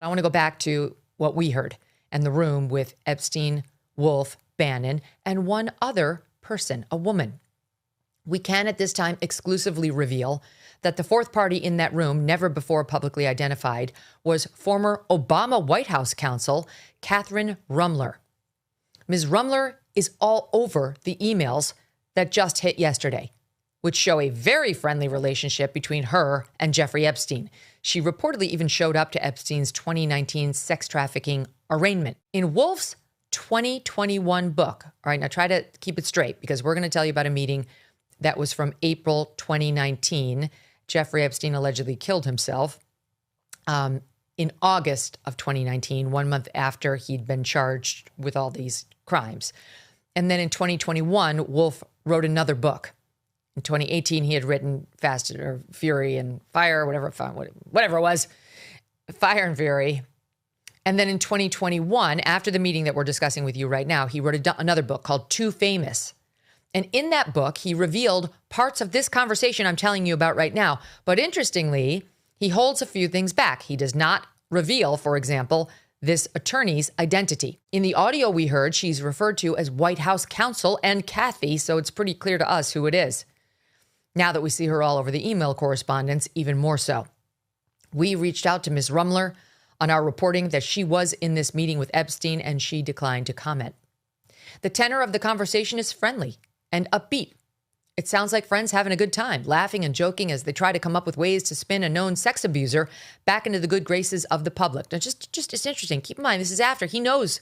I want to go back to what we heard in the room with Epstein, Wolf, Bannon, and one other person, a woman. We can at this time exclusively reveal that the fourth party in that room, never before publicly identified, was former Obama White House counsel Kathryn Ruemmler. Ms. Ruemmler is all over the emails that just hit yesterday, which show a very friendly relationship between her and Jeffrey Epstein. She reportedly even showed up to Epstein's 2019 sex trafficking arraignment. In Wolf's 2021 book, all right, now try to keep it straight because we're going to tell you about a meeting that was from April 2019. Jeffrey Epstein allegedly killed himself in August of 2019, 1 month after he'd been charged with all these crimes. And then in 2021, Wolf wrote another book. In 2018, he had written Fast or Fury and Fire, whatever it was, Fire and Fury. And then in 2021, after the meeting that we're discussing with you right now, he wrote another book called Too Famous. And in that book, he revealed parts of this conversation I'm telling you about right now. But interestingly, he holds a few things back. He does not reveal, for example, this attorney's identity. In the audio we heard, she's referred to as White House counsel and Kathy, so it's pretty clear to us who it is. Now that we see her all over the email correspondence, even more so. We reached out to Ms. Ruemmler on our reporting that she was in this meeting with Epstein, and she declined to comment. The tenor of the conversation is friendly and upbeat. It sounds like friends having a good time, laughing and joking as they try to come up with ways to spin a known sex abuser back into the good graces of the public. Now, just it's interesting. Keep in mind, this is after he knows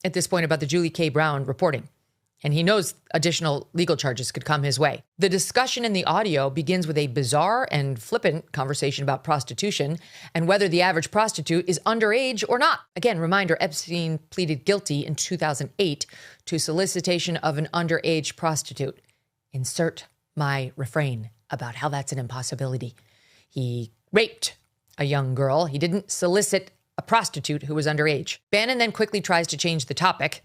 at this point about the Julie K. Brown reporting, and he knows additional legal charges could come his way. The discussion in the audio begins with a bizarre and flippant conversation about prostitution and whether the average prostitute is underage or not. Again, reminder, Epstein pleaded guilty in 2008 to solicitation of an underage prostitute. Insert my refrain about how that's an impossibility. He raped a young girl. He didn't solicit a prostitute who was underage. Bannon then quickly tries to change the topic,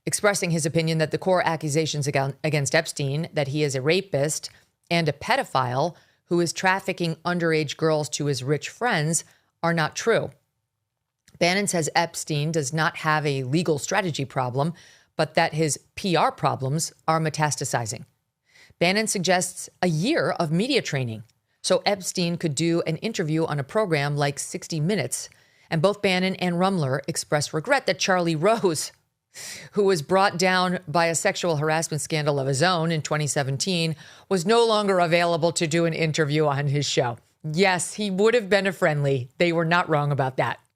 expressing his opinion that the core accusations against Epstein, that he is a rapist and a pedophile who is trafficking underage girls to his rich friends, are not true. Bannon says Epstein does not have a legal strategy problem, but that his PR problems are metastasizing. Bannon suggests a year of media training so Epstein could do an interview on a program like 60 Minutes. And both Bannon and Ruemmler express regret that Charlie Rose, who was brought down by a sexual harassment scandal of his own in 2017, was no longer available to do an interview on his show. Yes, he would have been a friendly. They were not wrong about that.